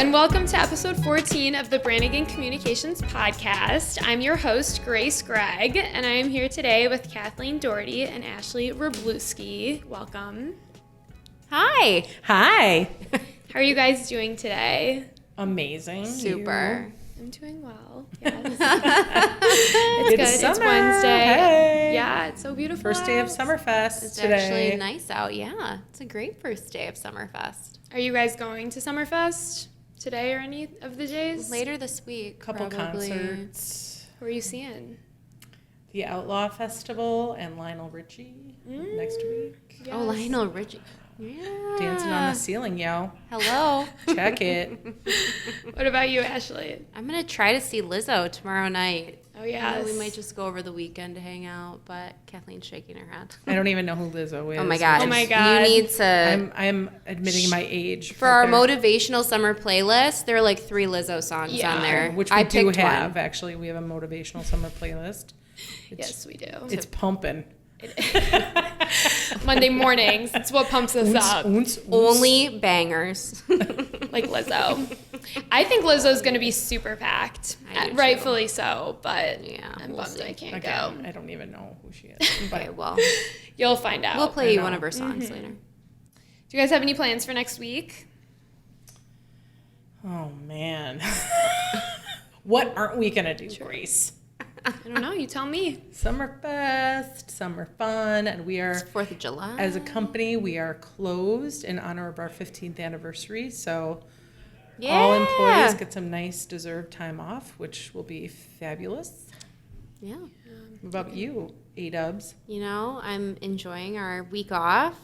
and welcome to episode 14 of the Brannigan Communications Podcast. I'm your host, Grace Gregg, and I am here today with Kathleen Doherty and Ashley Wroblewski. Welcome. Hi. Hi. How are you guys doing today? Amazing. Super. I'm doing well. Yes. It's good. It's summer. Wednesday. Hey. Yeah, it's so beautiful. First day of Summerfest It's today. actually nice out. Yeah, it's a great first day of Summerfest. Are you guys going to Summerfest today or any of the days? Later this week, Couple probably. concerts. Who are you seeing? The Outlaw Festival and Lionel Richie next week. Yes. Oh, Lionel Richie. Yeah. Dancing on the ceiling, yo. Hello. Check it. What about you, Ashley? I'm going to try to see Lizzo tomorrow night. Oh, yeah. We might just go over the weekend to hang out, but Kathleen's shaking her head. I don't even know who Lizzo is. Oh my God. Oh my God. You need to. I'm admitting my age. For our motivational summer playlist, there are like 3 Lizzo songs on there. Which we I do picked have, one. actually. We have a motivational summer playlist. Yes, we do. It's pumping. Monday mornings. It's what pumps us up. Only bangers. Like Lizzo. I think Lizzo's going to be super packed. I do too. Rightfully so, but Yeah, I'm we'll bummed see. I can't Again, go. I don't even know who she is. Okay, well, You'll find out. we'll play you know. one of her songs later. Do you guys have any plans for next week? Oh, man. What aren't we going to do, Grace? I don't know. You tell me. Summerfest, summer fun, and we are, It's 4th of July. as a company, we are closed in honor of our 15th anniversary. So all employees get some nice deserved time off, which will be fabulous. Yeah. What about you, A-dubs? You know, I'm enjoying our week off.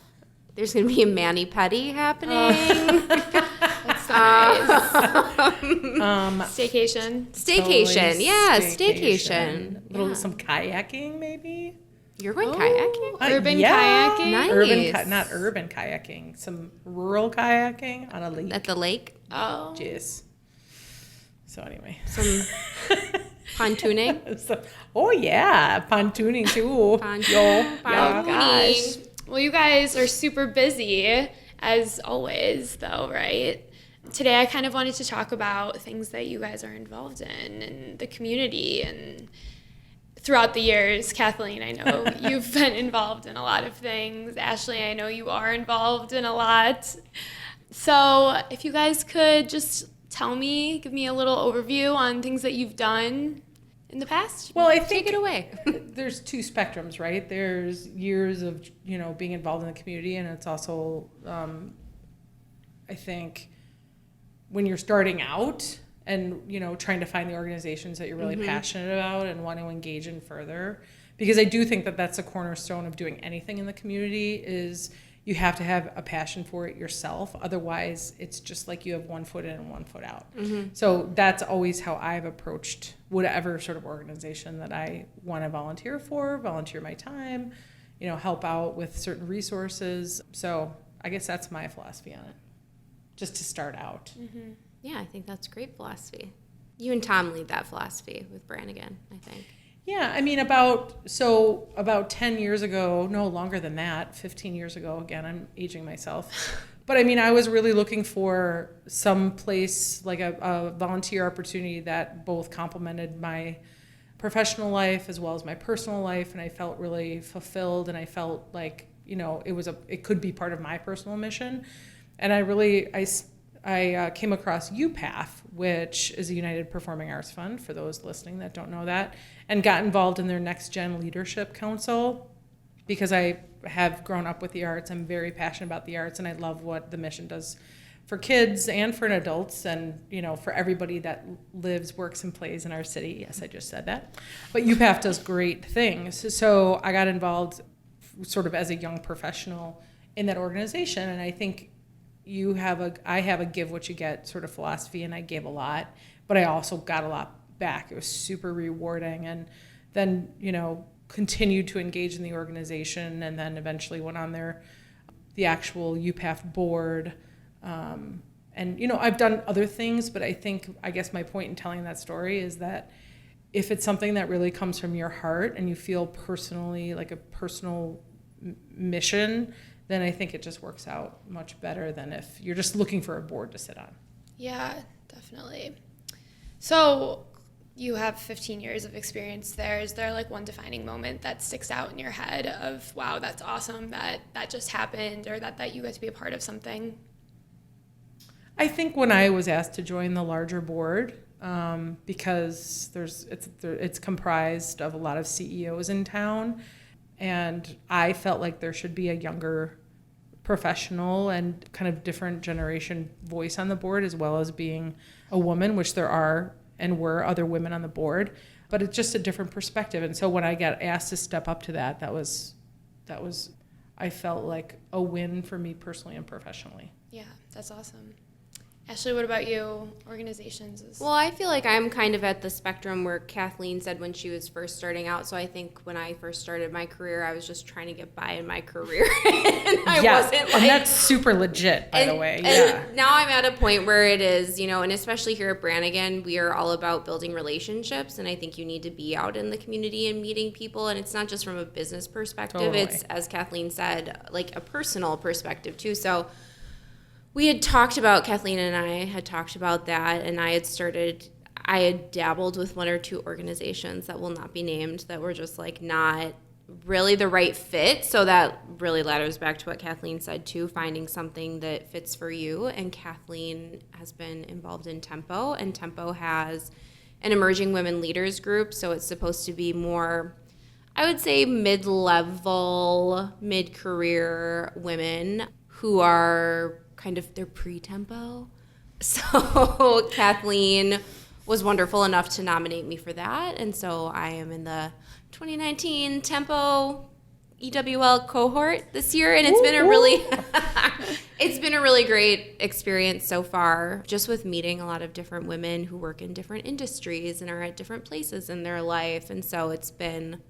There's going to be a mani-pedi happening. That's nice. Staycation. Staycation. Totally Yeah, staycation. Little Yeah. some kayaking, maybe? You're going kayaking? Urban yeah. kayaking. Nice. Not urban kayaking, some rural kayaking on a lake. At the lake? Oh. Yes. So anyway. Some pontooning? Oh yeah, pontooning too. Pontoon- Yo, Oh, yeah. gosh. Well, you guys are super busy, as always, though, right? Today, I kind of wanted to talk about things that you guys are involved in and the community. And throughout the years, Kathleen, I know you've been involved in a lot of things. Ashley, I know you are involved in a lot. So if you guys could just give me a little overview on things that you've done in the past. Well, I think Take it away. there's 2 spectrums, right? There's years of being involved in the community, and it's also I think when you're starting out and trying to find the organizations that you're really passionate about and want to engage in further, because I do think that that's a cornerstone of doing anything in the community is you have to have a passion for it yourself. Otherwise, it's just like you have one foot in and one foot out. So that's always how I've approached whatever sort of organization that I want to volunteer my time, help out with certain resources. So I guess that's my philosophy on it, just to start out. Yeah, I think that's great philosophy. You and Tom lead that philosophy with Brannigan, I think. Yeah, I mean, about 10 years ago, no longer than that, 15 years ago, again, I'm aging myself. But I mean, I was really looking for some place, like a volunteer opportunity that both complemented my professional life as well as my personal life. And I felt really fulfilled, and I felt like, it could be part of my personal mission. And I came across UPATH, which is a United Performing Arts Fund, for those listening that don't know that, and got involved in their Next Gen Leadership Council because I have grown up with the arts. I'm very passionate about the arts, and I love what the mission does for kids and for adults and, for everybody that lives, works, and plays in our city. Yes, I just said that. But UPATH does great things. So I got involved sort of as a young professional in that organization, and I think I have a give what you get sort of philosophy, and I gave a lot, but I also got a lot back. It was super rewarding, and then, continued to engage in the organization, and then eventually went on the actual UPATH board. And, I've done other things, but I guess my point in telling that story is that if it's something that really comes from your heart and you feel personally like a personal mission, then I think it just works out much better than if you're just looking for a board to sit on. Yeah, definitely. So you have 15 years of experience there. Is there like one defining moment that sticks out in your head of, wow, that's awesome that that just happened, or that you got to be a part of something? I think when I was asked to join the larger board, because it's comprised of a lot of CEOs in town, and I felt like there should be a younger professional and kind of different generation voice on the board, as well as being a woman, which there are and were other women on the board, but it's just a different perspective. And so when I got asked to step up to that was I felt like a win for me personally and professionally. Yeah, that's awesome. Ashley, what about you? Organizations? Well, I feel like I'm kind of at the spectrum where Kathleen said when she was first starting out. So I think when I first started my career, I was just trying to get by in my career. And I wasn't like... And that's super legit, by the way. Yeah. And now I'm at a point where it is, and especially here at Brannigan, we are all about building relationships. And I think you need to be out in the community and meeting people. And it's not just from a business perspective. Totally. It's, as Kathleen said, like a personal perspective too. So Kathleen and I had talked about that, and I had dabbled with one or two organizations that will not be named that were just like not really the right fit. So that really ladders back to what Kathleen said too, finding something that fits for you. And Kathleen has been involved in Tempo, and Tempo has an emerging women leaders group. So it's supposed to be more, I would say, mid-level, mid-career women who are kind of their pre-Tempo. So Kathleen was wonderful enough to nominate me for that. And so I am in the 2019 Tempo EWL cohort this year. And it's been a really great experience so far, just with meeting a lot of different women who work in different industries and are at different places in their life. And so it's been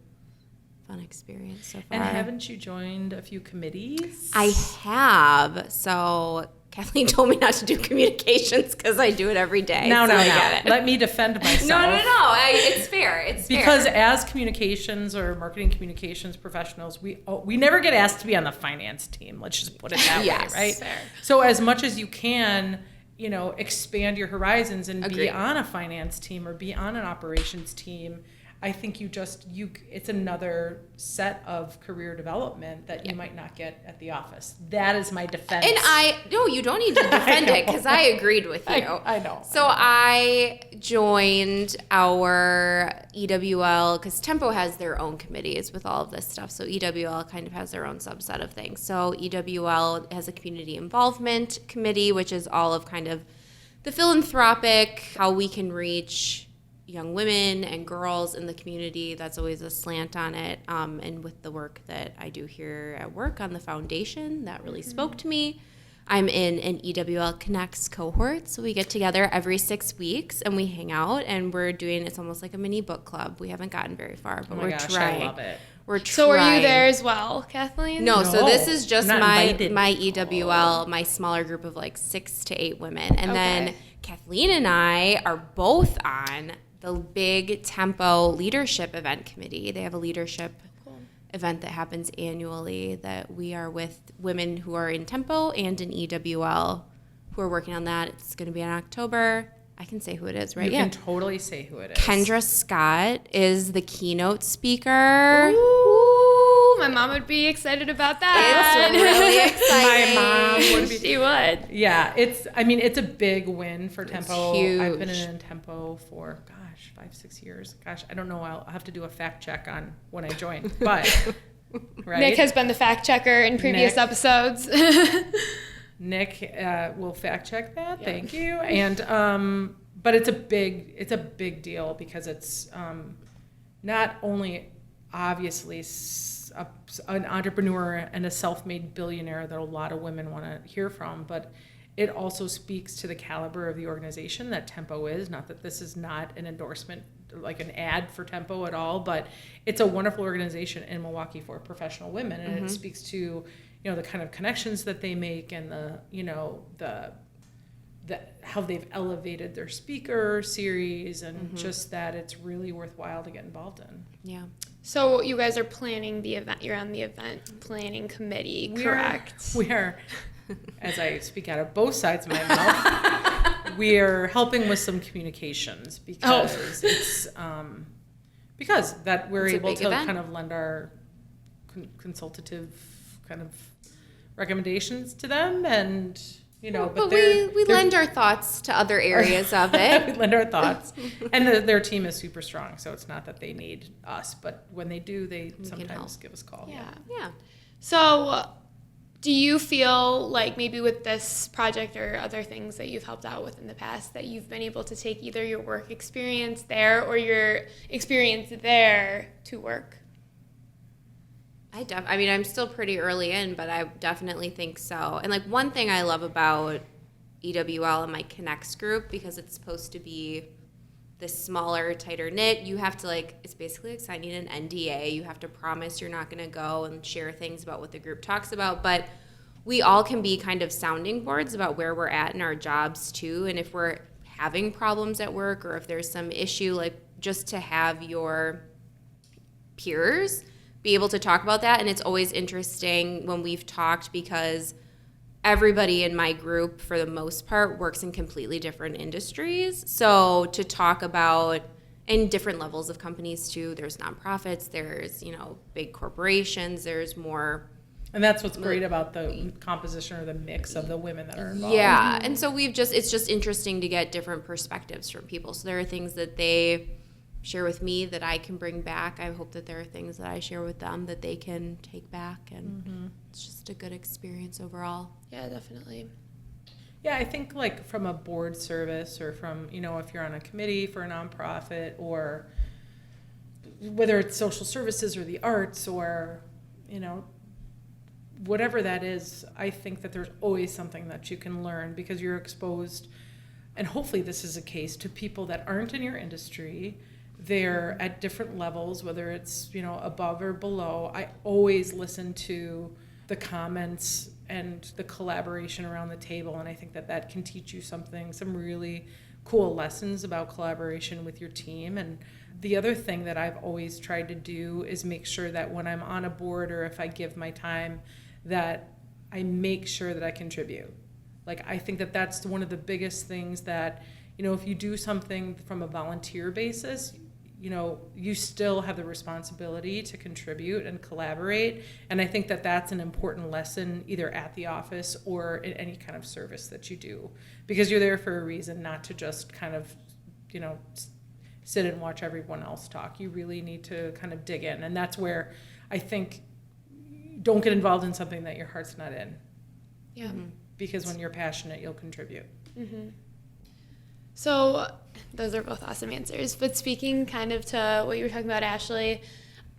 fun experience so far. And haven't you joined a few committees? I have. So Kathleen told me not to do communications because I do it every day. No. Get it. Let me defend myself. No. It's fair. Because as communications or marketing communications professionals, we never get asked to be on the finance team. Let's just put it that way, right? Fair. So as much as you can, expand your horizons and be on a finance team or be on an operations team, I think it's another set of career development that you might not get at the office. That is my defense. And you don't need to defend it because I agreed with you. I know. So I joined our EWL because Tempo has their own committees with all of this stuff. So EWL kind of has their own subset of things. So EWL has a community involvement committee, which is all of kind of the philanthropic, how we can reach young women and girls in the community. That's always a slant on it. And with the work that I do here at work on the foundation, that really spoke to me. I'm in an EWL Connects cohort, so we get together every 6 weeks and we hang out, and it's almost like a mini book club. We haven't gotten very far, but we're trying. I love it. So are you there as well, Kathleen? No, so this is just my EWL, my smaller group of like 6 to 8 women. And then Kathleen and I are both on the big Tempo leadership event committee. They have a leadership event that happens annually that we are with women who are in Tempo and in EWL who are working on that. It's going to be in October. I can say who it is, right? You can totally say who it is. Kendra Scott is the keynote speaker. Ooh, my mom would be excited about that. It's really exciting. My mom would be. She would. Yeah, it's a big win for Tempo. Huge. I've been in Tempo for 5-6 years. Gosh, I don't know. I'll have to do a fact check on when I joined, but right. Nick has been the fact checker in previous episodes. Nick will fact check that. Yeah. Thank you. And but it's a big deal because it's not only obviously an entrepreneur and a self-made billionaire that a lot of women want to hear from, but it also speaks to the caliber of the organization that Tempo is. Not that this is not an endorsement, like an ad for Tempo at all, but it's a wonderful organization in Milwaukee for professional women, and it speaks to the kind of connections that they make and the how they've elevated their speaker series and just that it's really worthwhile to get involved in. Yeah. So you guys are planning the event. You're on the event planning committee, correct? We are. As I speak out of both sides of my mouth, we're helping with some communications because it's because that we're It's a able big to event. kind of lend our consultative kind of recommendations to them, and but we lend our thoughts to other areas of it. we lend our thoughts, and their team is super strong, so it's not that they need us, but when they do, they sometimes help. give us a call. Yeah. So, do you feel like maybe with this project or other things that you've helped out with in the past that you've been able to take either your work experience there or your experience there to work? I mean, I'm still pretty early in, but I definitely think so. And like one thing I love about EWL and my Connects group, because it's supposed to be this smaller, tighter knit, you have to it's basically like signing an NDA. You have to promise you're not going to go and share things about what the group talks about, but we all can be kind of sounding boards about where we're at in our jobs too. And if we're having problems at work or if there's some issue, like just to have your peers be able to talk about that. And it's always interesting when we've talked because everybody in my group, for the most part, works in completely different industries. So to talk about, and different levels of companies too, there's nonprofits, there's, big corporations, there's more. And that's what's great about the composition or the mix of the women that are involved. Yeah. And so it's just interesting to get different perspectives from people. So there are things that they share with me that I can bring back. I hope that there are things that I share with them that they can take back, and it's just a good experience overall. Yeah, definitely. Yeah, I think from a board service or from, if you're on a committee for a nonprofit or whether it's social services or the arts or, whatever that is, I think that there's always something that you can learn because you're exposed, and hopefully this is a case, to people that aren't in your industry. They're at different levels, whether it's, above or below. I always listen to the comments and the collaboration around the table, and I think that can teach you some really cool lessons about collaboration with your team. And the other thing that I've always tried to do is make sure that when I'm on a board or if I give my time, that I make sure that I contribute. I think that that's one of the biggest things that, if you do something from a volunteer basis, you still have the responsibility to contribute and collaborate. And I think that that's an important lesson either at the office or in any kind of service that you do, because you're there for a reason, not to just kind of, sit and watch everyone else talk. You really need to kind of dig in. And that's where I think don't get involved in something that your heart's not in. Yeah. Mm-hmm. Because when you're passionate, you'll contribute. Mm-hmm. So those are both awesome answers. But speaking kind of to what you were talking about, Ashley,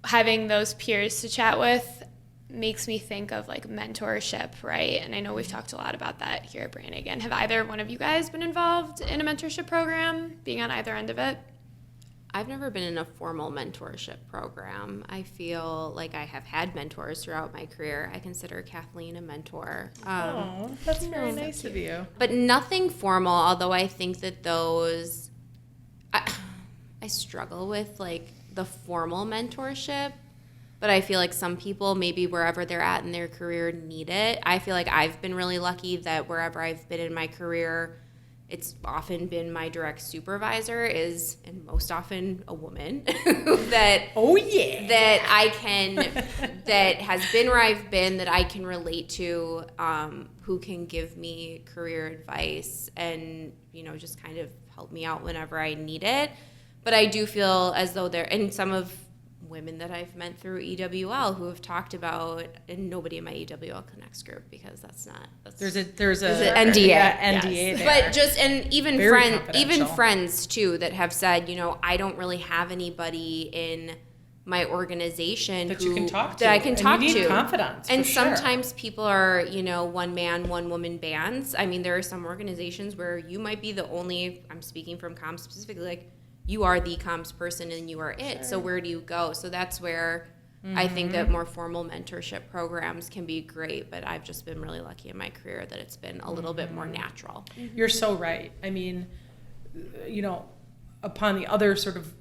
having those peers to chat with makes me think of mentorship, right? And I know we've talked a lot about that here at Brannigan. Have either one of you guys been involved in a mentorship program, being on either end of it? I've never been in a formal mentorship program. I feel like I have had mentors throughout my career. I consider Kathleen a mentor. That's very nice of you. But nothing formal, although I think that those, I struggle with the formal mentorship, but I feel like some people, maybe wherever they're at in their career, need it. I feel like I've been really lucky that wherever I've been in my career, it's often been my direct supervisor and most often a woman that that has been where I've been, that I can relate to, who can give me career advice and just kind of help me out whenever I need it. But I do feel as though and some of women that I've met through EWL who have talked about, and nobody in my EWL Connects group, because that's there's a NDA. Yeah, NDA there. But even friends too that have said, I don't really have anybody in my organization that you can talk to. That I can talk to. You need confidence. And for sometimes sure. people are, one man, one woman bands. I mean, there are some organizations where you might be the only, I'm speaking from comms specifically, you are the comms person and you are it. Sure. So where do you go? So that's where I think that more formal mentorship programs can be great, but I've just been really lucky in my career that it's been a little bit more natural. You're so right. I mean, upon the other sort of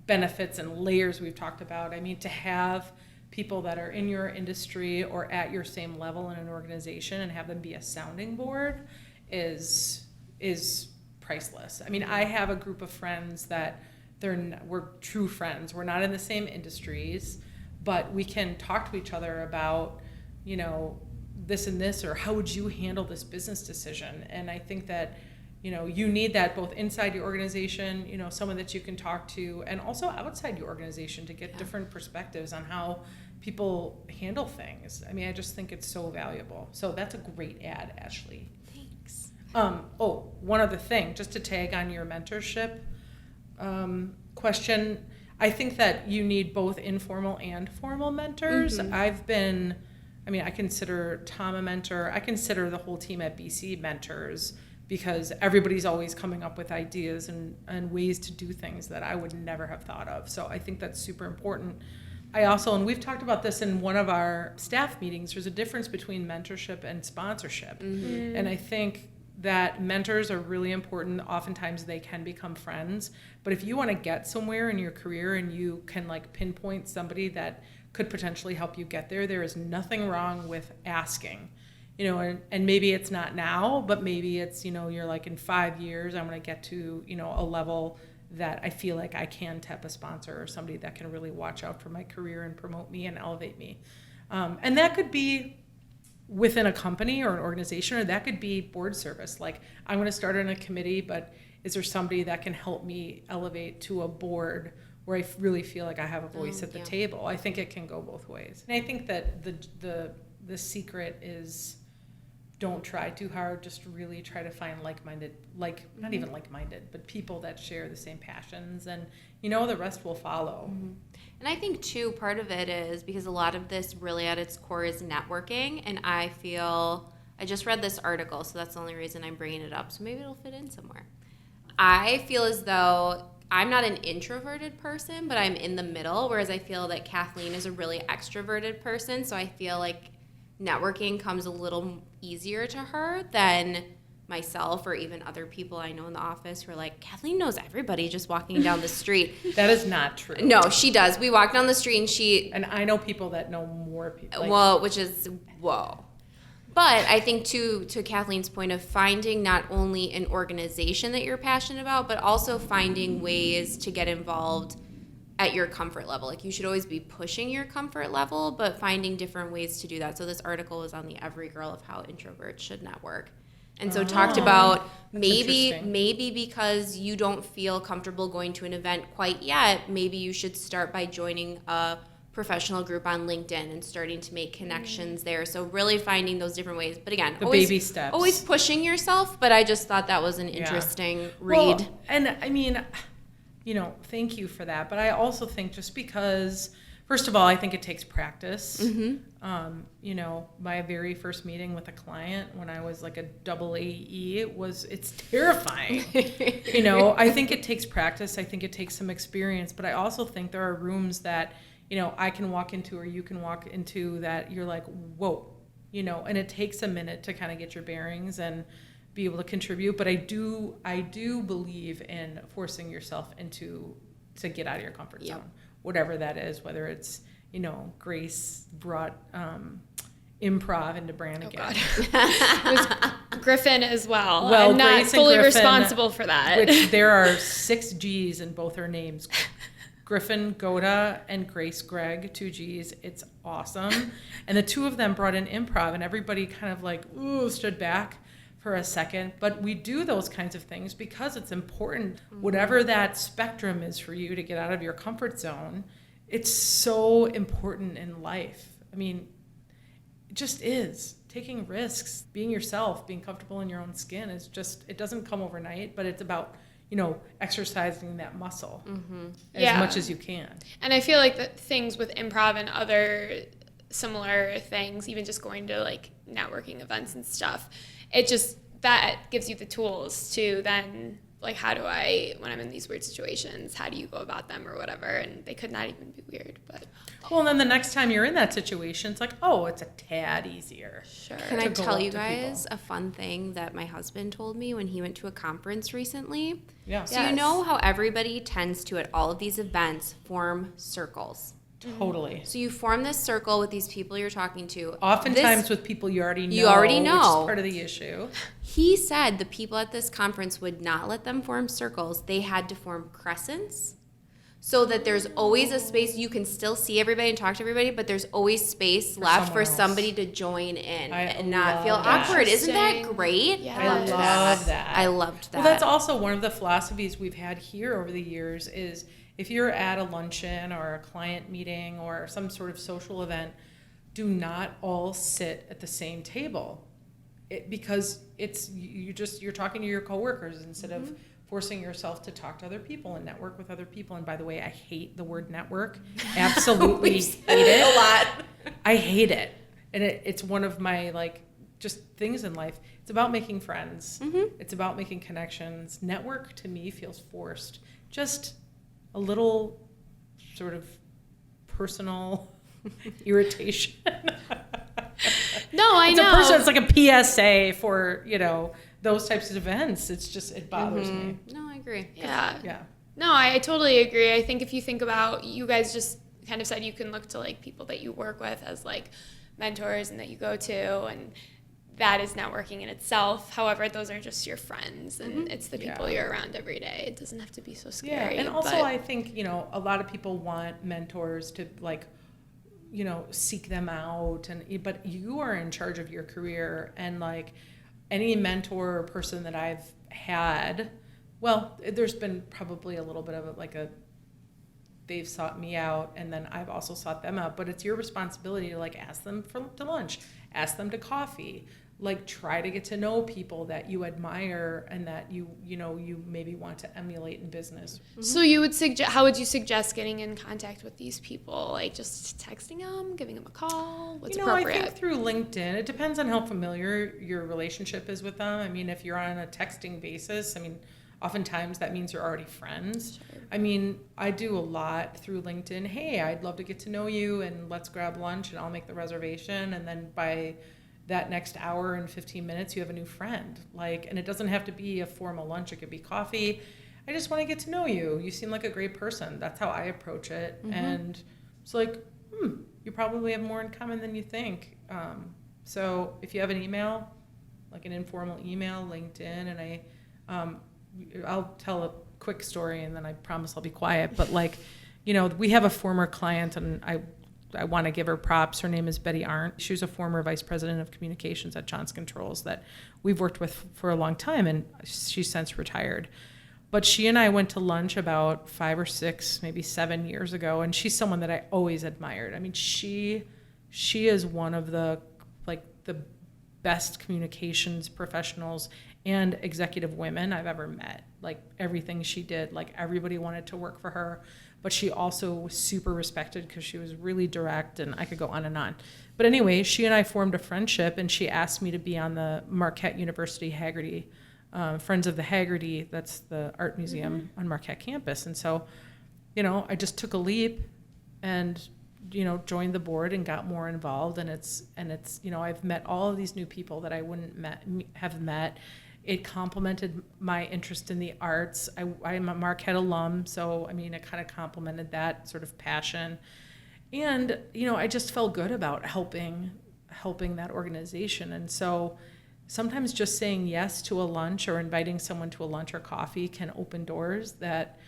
benefits and layers we've talked about, I mean, to have people that are in your industry or at your same level in an organization and have them be a sounding board is priceless. I mean, I have a group of friends that we're true friends. We're not in the same industries, but we can talk to each other about, you know, this and this, or how would you handle this business decision? And I think that, you know, you need that both inside your organization, you know, someone that you can talk to, and also outside your organization to get different perspectives on how people handle things. I mean, I just think it's so valuable. So that's a great ad, Ashley. Thanks. One other thing, just to tag on your mentorship question. I think that you need both informal and formal mentors. I consider Tom a mentor. I consider the whole team at BC mentors, because everybody's always coming up with ideas and ways to do things that I would never have thought of. So I think that's super important. I also, and we've talked about this in one of our staff meetings, there's a difference between mentorship and sponsorship. Mm-hmm. And I think that mentors are really important. Oftentimes they can become friends. But if you want to get somewhere in your career and you can like pinpoint somebody that could potentially help you get there, there is nothing wrong with asking. You know, and maybe it's not now, but maybe it's, you know, you're like, in 5 years, I'm going to get to, you know, a level that I feel like I can tap a sponsor or somebody that can really watch out for my career and promote me and elevate me. And that could be within a company or an organization, or that could be board service. Like, I'm going to start on a committee, but is there somebody that can help me elevate to a board where I really feel like I have a voice at the table? I think it can go both ways. And I think that the secret is, don't try too hard, just really try to find like-minded, not even like-minded, but people that share the same passions, and you know, the rest will follow. Mm-hmm. And I think too, part of it is because a lot of this really at its core is networking, and I just read this article, so that's the only reason I'm bringing it up, so maybe it'll fit in somewhere. I feel as though I'm not an introverted person, but I'm in the middle, whereas I feel that Kathleen is a really extroverted person, so I feel like networking comes a little easier to her than myself or even other people I know in the office who are like, Kathleen knows everybody just walking down the street. That is not true. No, she does. We walk down the street and I know people that know more people. Which is, whoa. But I think to Kathleen's point of finding not only an organization that you're passionate about, but also finding ways to get involved at your comfort level. Like, you should always be pushing your comfort level, but finding different ways to do that. So this article was on the Every Girl of how introverts should network. And so talked about maybe because you don't feel comfortable going to an event quite yet, maybe you should start by joining a professional group on LinkedIn and starting to make connections there. So really finding those different ways. But again, baby steps. Always pushing yourself, but I just thought that was an interesting read. Well, and I mean, you know, thank you for that. But I also think just because, first of all, I think it takes practice. Mm-hmm. You know, my very first meeting with a client when I was like a double AE it's terrifying. You know, I think it takes practice. I think it takes some experience. But I also think there are rooms that, you know, I can walk into or you can walk into that you're like, whoa, you know, and it takes a minute to kind of get your bearings and be able to contribute. But I do believe in forcing yourself to get out of your comfort zone, whatever that is, whether it's, you know, Grace brought improv into Brannigan. It was Griffin as well. Well, I'm not Grace and fully Griffin, responsible for that. Which there are 6 G's in both her names. Griffin Goda and Grace Gregg, 2 G's. It's awesome. And the two of them brought in improv, and everybody kind of like, stood back for a second. But we do those kinds of things because it's important. Mm-hmm. Whatever that spectrum is for you to get out of your comfort zone, it's so important in life. I mean, it just is. Taking risks, being yourself, being comfortable in your own skin is just, it doesn't come overnight, but it's about, you know, exercising that muscle as much as you can. And I feel like the things with improv and other similar things, even just going to like networking events and stuff, it just, that gives you the tools to then, like, how do I, when I'm in these weird situations, how do you go about them or whatever? And they could not even be weird, but. Well, and then the next time you're in that situation, it's like, oh, it's a tad easier. Sure. Can I tell you guys a fun thing that my husband told me when he went to a conference recently? Yeah. So you know how everybody tends to, at all of these events, form circles. Totally. So you form this circle with these people you're talking to. Oftentimes with people you already know. Which is part of the issue. He said the people at this conference would not let them form circles. They had to form crescents so that there's always a space. You can still see everybody and talk to everybody, but there's always space left for somebody to join in and not feel awkward. Isn't that great? Yeah. I love that. I loved that. Well, that's also one of the philosophies we've had here over the years is if you're at a luncheon or a client meeting or some sort of social event, do not all sit at the same table. Because you're talking to your coworkers instead of forcing yourself to talk to other people and network with other people. And by the way, I hate the word network. Absolutely hate it. A lot. I hate it. And it's one of my just things in life. It's about making friends. It's about making connections. Network to me feels forced. Just a little sort of personal irritation. No, I know. It's like a PSA for, those types of events. It bothers me. No, I agree. Yeah. Yeah. No, I totally agree. I think if you think about, you guys just kind of said you can look to people that you work with as mentors and that you go to, and that is networking in itself. However, those are just your friends, and it's the people you're around every day. It doesn't have to be so scary. Yeah, and also I think, a lot of people want mentors to seek them out, but you are in charge of your career, and any mentor or person that I've had, well, there's been probably a little bit of they've sought me out and then I've also sought them out, but it's your responsibility to ask them to lunch, ask them to coffee, try to get to know people that you admire and that you maybe want to emulate in business. So you would how would you suggest getting in contact with these people? Just texting them, giving them a call? What's appropriate? I think through LinkedIn. It depends on how familiar your relationship is with them. I mean, if you're on a texting basis, oftentimes that means you're already friends. Sure. I do a lot through LinkedIn. Hey, I'd love to get to know you and let's grab lunch and I'll make the reservation. And then by that next hour and 15 minutes, you have a new friend. And it doesn't have to be a formal lunch. It could be coffee. I just want to get to know you. You seem like a great person. That's how I approach it. And it's you probably have more in common than you think. So if you have an email, an informal email, LinkedIn, and I'll tell a quick story and then I promise I'll be quiet. But we have a former client and I want to give her props. Her name is Betty Arndt. She was a former vice president of communications at Johnson Controls that we've worked with for a long time, and she's since retired. But she and I went to lunch about 5 or 6, maybe 7 years ago, and she's someone that I always admired. She is one of the best communications professionals and executive women I've ever met. Everything she did, everybody wanted to work for her. But she also was super respected because she was really direct, and I could go on and on. But anyway, she and I formed a friendship, and she asked me to be on the Marquette University Haggerty, Friends of the Haggerty, that's the art museum on Marquette campus. And so, I just took a leap and, joined the board and got more involved. And it's I've met all of these new people that I wouldn't have met. It complemented my interest in the arts. I'm a Marquette alum, so it kind of complemented that sort of passion. And, I just felt good about helping that organization. And so sometimes just saying yes to a lunch or inviting someone to a lunch or coffee can open doors that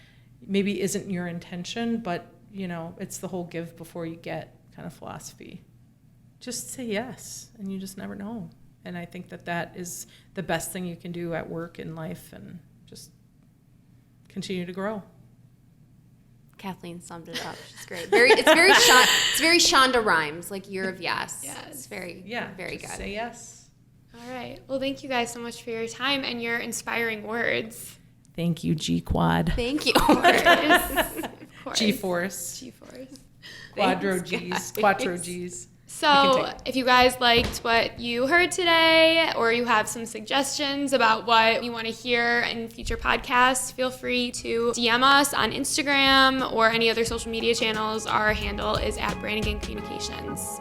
maybe isn't your intention, but, it's the whole give before you get kind of philosophy. Just say yes, and you just never know. And I think that is the best thing you can do at work, in life, and just continue to grow. Kathleen summed it up. She's great. It's very Shonda Rhimes, year of yes. Yes. It's very good. Say yes. All right. Well, thank you guys so much for your time and your inspiring words. Thank you, G-Quad. Thank you. Of course. G-Force. G-Force. Quadro G's. Quattro G's. So if you guys liked what you heard today, or you have some suggestions about what you want to hear in future podcasts, feel free to DM us on Instagram or any other social media channels. Our handle is @Brannigan Communications.